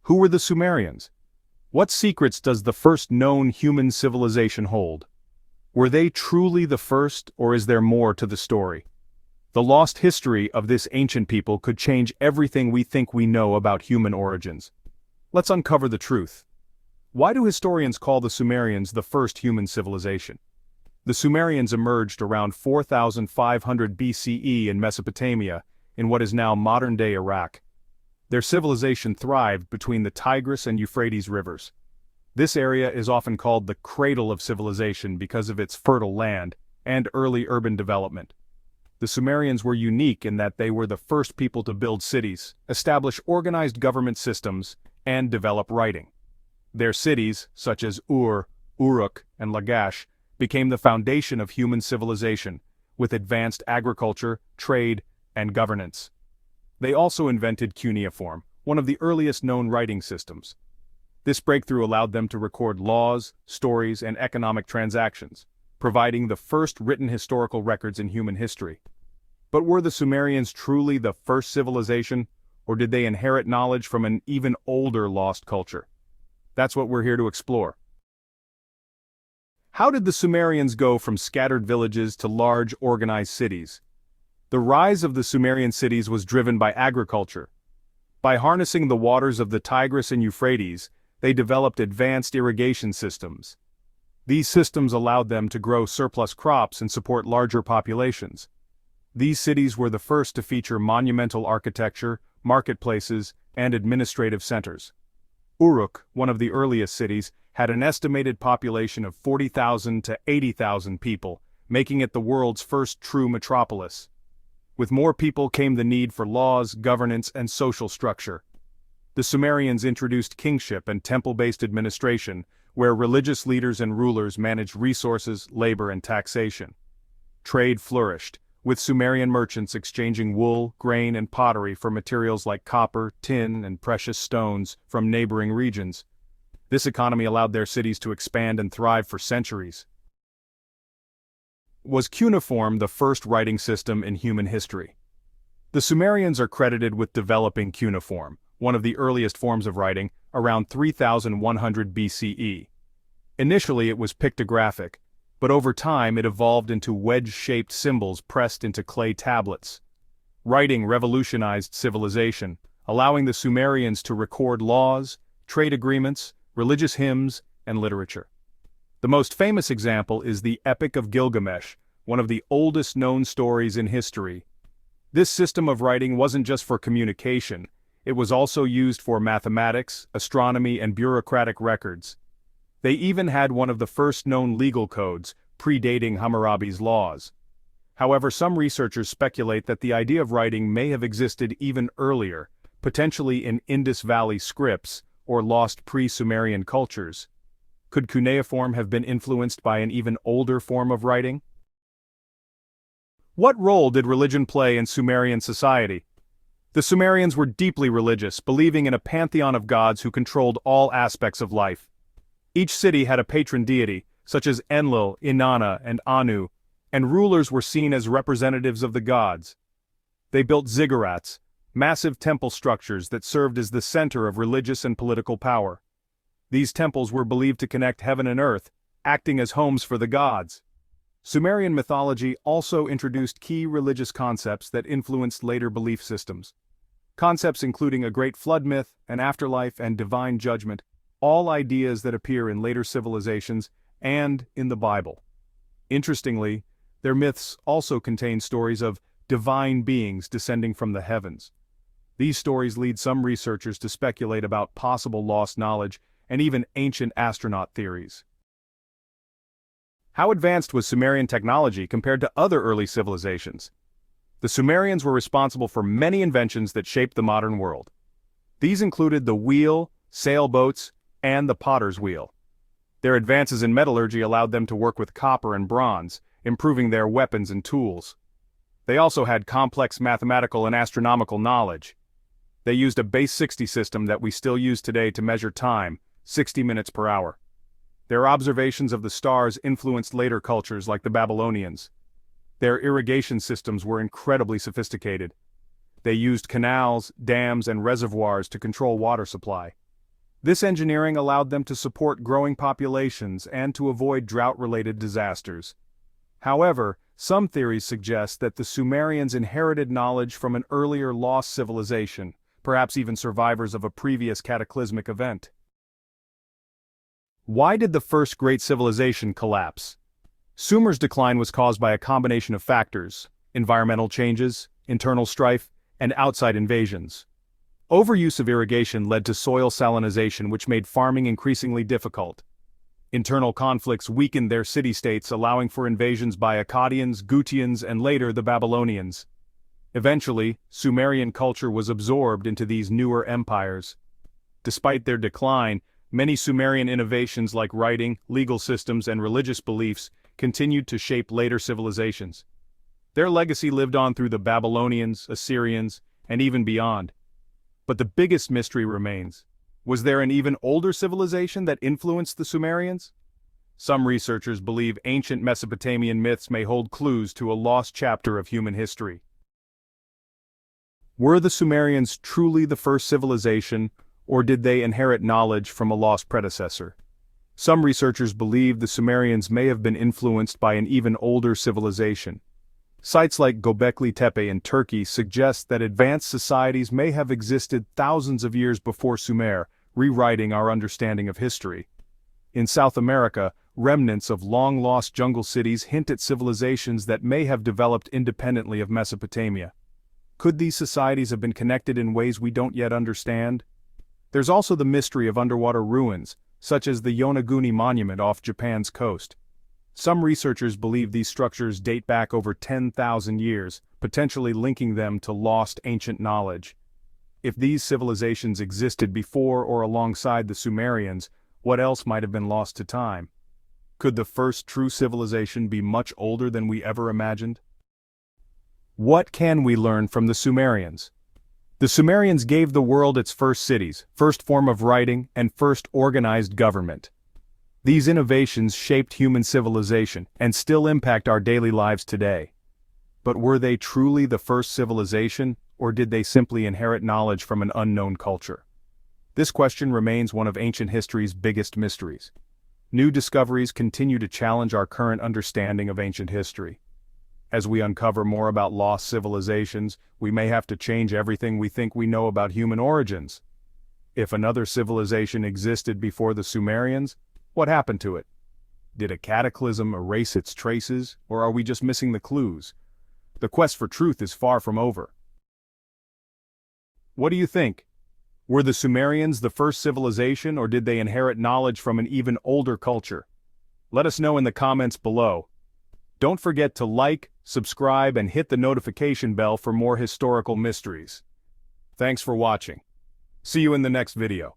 Who were the Sumerians? What secrets does the first known human civilization hold? Were they truly the first, or is there more to the story? The lost history of this ancient people could change everything we think we know about human origins. Let's uncover the truth. Why do historians call the Sumerians the first human civilization? The Sumerians emerged around 4500 BCE in Mesopotamia, in what is now modern-day Iraq. Their civilization thrived between the Tigris and Euphrates rivers. This area is often called the Cradle of civilization because of its fertile land and early urban development. The Sumerians were unique in that they were the first people to build cities, establish organized government systems, and develop writing. Their cities, such as Ur, Uruk, and Lagash, became the foundation of human civilization, with advanced agriculture, trade, and governance. They also invented cuneiform, one of the earliest known writing systems. This breakthrough allowed them to record laws, stories, and economic transactions, providing the first written historical records in human history. But were the Sumerians truly the first civilization, or did they inherit knowledge from an even older lost culture? That's what we're here to explore. How did the Sumerians go from scattered villages to large, organized cities? The rise of the Sumerian cities was driven by agriculture. By harnessing the waters of the Tigris and Euphrates, they developed advanced irrigation systems. These systems allowed them to grow surplus crops and support larger populations. These cities were the first to feature monumental architecture, marketplaces, and administrative centers. Uruk, one of the earliest cities, had an estimated population of 40,000 to 80,000 people, making it the world's first true metropolis. With more people came the need for laws, governance, and social structure. The Sumerians introduced kingship and temple-based administration, where religious leaders and rulers managed resources, labor, and taxation. Trade flourished, with Sumerian merchants exchanging wool, grain, and pottery for materials like copper, tin, and precious stones from neighboring regions. This economy allowed their cities to expand and thrive for centuries. Was cuneiform the first writing system in human history? The Sumerians are credited with developing cuneiform, one of the earliest forms of writing, around 3100 BCE. Initially it was pictographic, but over time it evolved into wedge-shaped symbols pressed into clay tablets. Writing revolutionized civilization, allowing the Sumerians to record laws, trade agreements, religious hymns, and literature. The most famous example is the Epic of Gilgamesh, one of the oldest known stories in history. This system of writing wasn't just for communication, it was also used for mathematics, astronomy, and bureaucratic records. They even had one of the first known legal codes, predating Hammurabi's laws. However, some researchers speculate that the idea of writing may have existed even earlier, potentially in Indus Valley scripts or lost pre-Sumerian cultures. Could cuneiform have been influenced by an even older form of writing? What role did religion play in Sumerian society? The Sumerians were deeply religious, believing in a pantheon of gods who controlled all aspects of life. Each city had a patron deity, such as Enlil, Inanna, and Anu, and rulers were seen as representatives of the gods. They built ziggurats, massive temple structures that served as the center of religious and political power. These temples were believed to connect heaven and earth, acting as homes for the gods. Sumerian mythology also introduced key religious concepts that influenced later belief systems. Concepts including a great flood myth, an afterlife, and divine judgment, all ideas that appear in later civilizations and in the Bible. Interestingly, their myths also contain stories of divine beings descending from the heavens. These stories lead some researchers to speculate about possible lost knowledge and even ancient astronaut theories. How advanced was Sumerian technology compared to other early civilizations? The Sumerians were responsible for many inventions that shaped the modern world. These included the wheel, sailboats, and the potter's wheel. Their advances in metallurgy allowed them to work with copper and bronze, improving their weapons and tools. They also had complex mathematical and astronomical knowledge. They used a base 60 system that we still use today to measure time, 60 minutes per hour. Their observations of the stars influenced later cultures like the Babylonians. Their irrigation systems were incredibly sophisticated. They used canals, dams, and reservoirs to control water supply. This engineering allowed them to support growing populations and to avoid drought-related disasters. However, some theories suggest that the Sumerians inherited knowledge from an earlier lost civilization, perhaps even survivors of a previous cataclysmic event. Why did the first great civilization collapse? Sumer's decline was caused by a combination of factors: environmental changes, internal strife, and outside invasions. Overuse of irrigation led to soil salinization, which made farming increasingly difficult. Internal conflicts weakened their city-states, allowing for invasions by Akkadians, Gutians, and later the Babylonians. Eventually, Sumerian culture was absorbed into these newer empires. Despite their decline, many Sumerian innovations like writing, legal systems, and religious beliefs continued to shape later civilizations. Their legacy lived on through the Babylonians, Assyrians, and even beyond. But the biggest mystery remains. Was there an even older civilization that influenced the Sumerians? Some researchers believe ancient Mesopotamian myths may hold clues to a lost chapter of human history. Were the Sumerians truly the first civilization, or did they inherit knowledge from a lost predecessor? Some researchers believe the Sumerians may have been influenced by an even older civilization. Sites like Gobekli Tepe in Turkey suggest that advanced societies may have existed thousands of years before Sumer, rewriting our understanding of history. In South America, remnants of long-lost jungle cities hint at civilizations that may have developed independently of Mesopotamia. Could these societies have been connected in ways we don't yet understand? There's also the mystery of underwater ruins, such as the Yonaguni Monument off Japan's coast. Some researchers believe these structures date back over 10,000 years, potentially linking them to lost ancient knowledge. If these civilizations existed before or alongside the Sumerians, what else might have been lost to time? Could the first true civilization be much older than we ever imagined? What can we learn from the Sumerians? The Sumerians gave the world its first cities, first form of writing, and first organized government. These innovations shaped human civilization and still impact our daily lives today. But were they truly the first civilization, or did they simply inherit knowledge from an unknown culture? This question remains one of ancient history's biggest mysteries. New discoveries continue to challenge our current understanding of ancient history. As we uncover more about lost civilizations, we may have to change everything we think we know about human origins. If another civilization existed before the Sumerians, what happened to it? Did a cataclysm erase its traces, or are we just missing the clues? The quest for truth is far from over. What do you think? Were the Sumerians the first civilization, or did they inherit knowledge from an even older culture? Let us know in the comments below. Don't forget to like, subscribe, and hit the notification bell for more historical mysteries. Thanks for watching. See you in the next video.